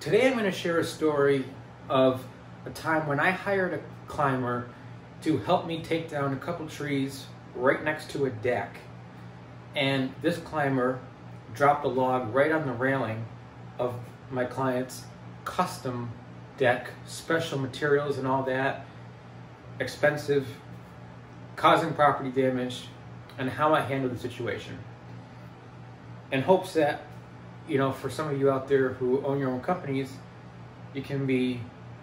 Today I'm going to share a story of a time when I hired a climber to help me take down a couple trees right next to a deck. And this climber dropped a log right on the railing of my client's custom deck, special materials and all that, expensive, causing property damage, and how I handled the situation. In hopes that, you know, for some of you out there who own your own companies, you can be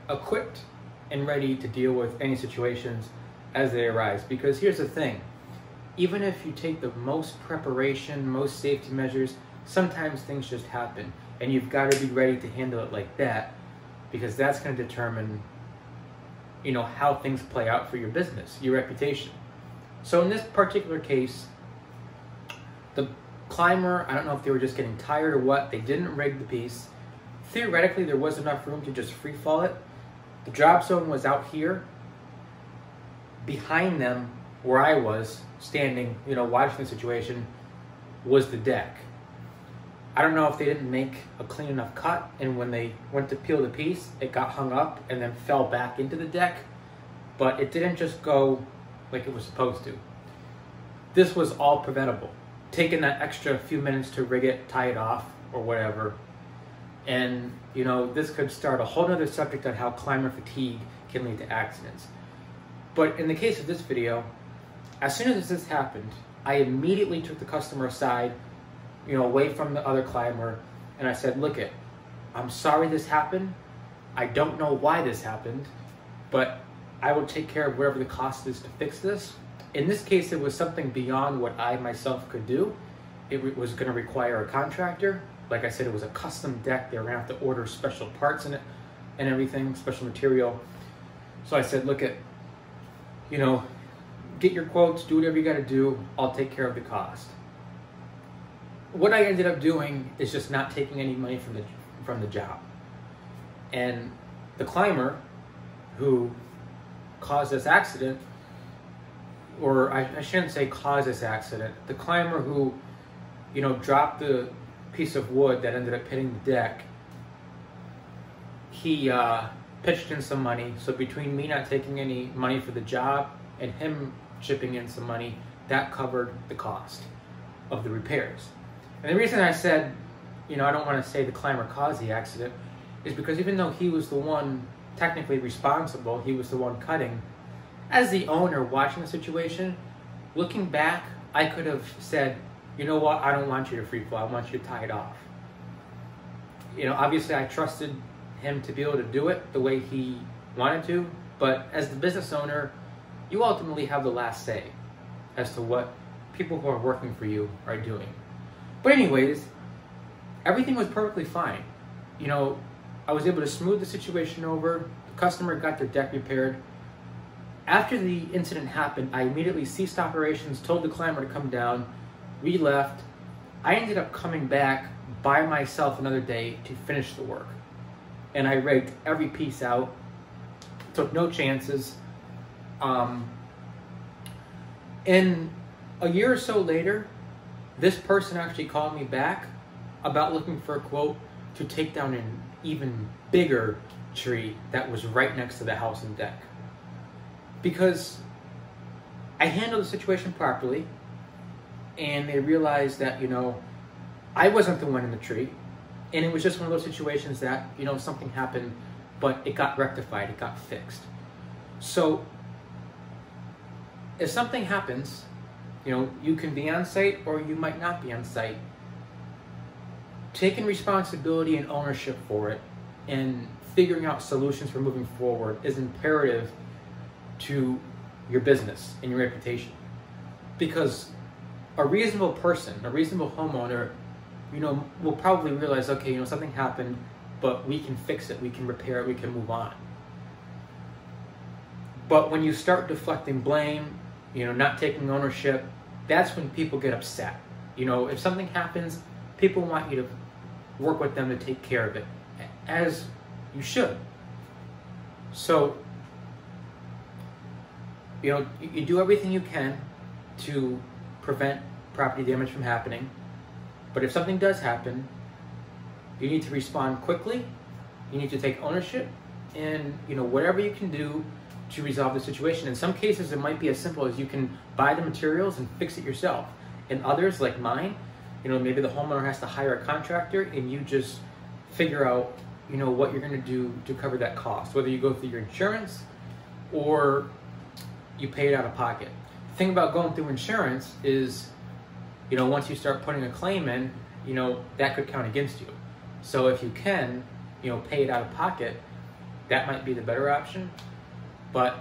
equipped and ready to deal with any situations as they arise. Because here's the thing, even if you take the most preparation, most safety measures, sometimes things just happen, and you've got to be ready to handle it like that, because that's going to determine, you know, how things play out for your business, your reputation. So in this particular case, the climber, I don't know if they were just getting tired or what, they didn't rig the piece. Theoretically, there was enough room to just free fall it. The drop zone was out here. Behind them, where I was standing, you know, watching the situation, was the deck. I don't know if they didn't make a clean enough cut, and when they went to peel the piece, it got hung up and then fell back into the deck, but it didn't just go like it was supposed to. This was all preventable. Taking that extra few minutes to rig it, tie it off, or whatever. And, you know, this could start a whole nother subject on how climber fatigue can lead to accidents. But in the case of this video, as soon as this happened, I immediately took the customer aside, you know, away from the other climber, and I said, look it, I'm sorry this happened. I don't know why this happened, but I will take care of whatever the cost is to fix this. In this case, it was something beyond what I myself could do. It was going to require a contractor. Like I said, it was a custom deck. They were going to have to order special parts in it and everything, special material. So I said, look, you know, get your quotes, do whatever you got to do. I'll take care of the cost. What I ended up doing is just not taking any money from the job. And the climber who caused this accident, or I shouldn't say cause this accident, the climber who, you know, dropped the piece of wood that ended up hitting the deck, he pitched in some money. So between me not taking any money for the job and him chipping in some money, that covered the cost of the repairs. And the reason I said, you know, I don't want to say the climber caused the accident is because even though he was the one technically responsible, he was the one cutting, as the owner watching the situation, looking back, I could have said, you know what, I don't want you to free fall, I want you to tie it off. You know, obviously I trusted him to be able to do it the way he wanted to, but as the business owner, you ultimately have the last say as to what people who are working for you are doing. But anyways, everything was perfectly fine. You know, I was able to smooth the situation over, the customer got their deck repaired. After the incident happened, I immediately ceased operations, told the climber to come down. We left. I ended up coming back by myself another day to finish the work. And I rigged every piece out, took no chances. And a year or so later, this person actually called me back about looking for a quote to take down an even bigger tree that was right next to the house and deck. Because I handled the situation properly, and they realized that, you know, I wasn't the one in the tree, and it was just one of those situations that, you know, something happened, but it got rectified, it got fixed. So if something happens, you know, you can be on site or you might not be on site. Taking responsibility and ownership for it and figuring out solutions for moving forward is imperative to your business and your reputation. Because a reasonable person, a reasonable homeowner, you know, will probably realize, okay, you know, something happened, but we can fix it, we can repair it, we can move on. But when you start deflecting blame, you know, not taking ownership, that's when people get upset. You know, if something happens, people want you to work with them to take care of it, as you should. So, you know, you do everything you can to prevent property damage from happening. But if something does happen, you need to respond quickly You need to take ownership and, you know, whatever you can do to resolve the situation. In some cases, it might be as simple as you can buy the materials and fix it yourself. In others, like mine, you know, maybe the homeowner has to hire a contractor and you just figure out, you know, what you're going to do to cover that cost, whether you go through your insurance or you pay it out of pocket. The thing about going through insurance is, you know, once you start putting a claim in, you know, that could count against you. So if you can, you know, pay it out of pocket, that might be the better option. But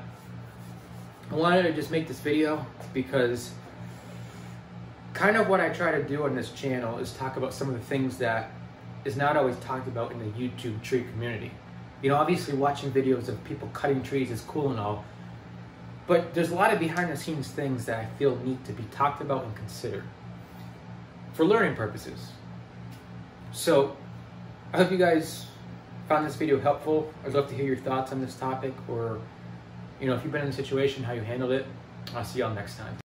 I wanted to just make this video because kind of what I try to do on this channel is talk about some of the things that is not always talked about in the YouTube tree community. You know, obviously watching videos of people cutting trees is cool and all, but there's a lot of behind the scenes things that I feel need to be talked about and considered for learning purposes. So I hope you guys found this video helpful. I'd love to hear your thoughts on this topic, or, you know, if you've been in a situation, how you handled it. I'll see y'all next time.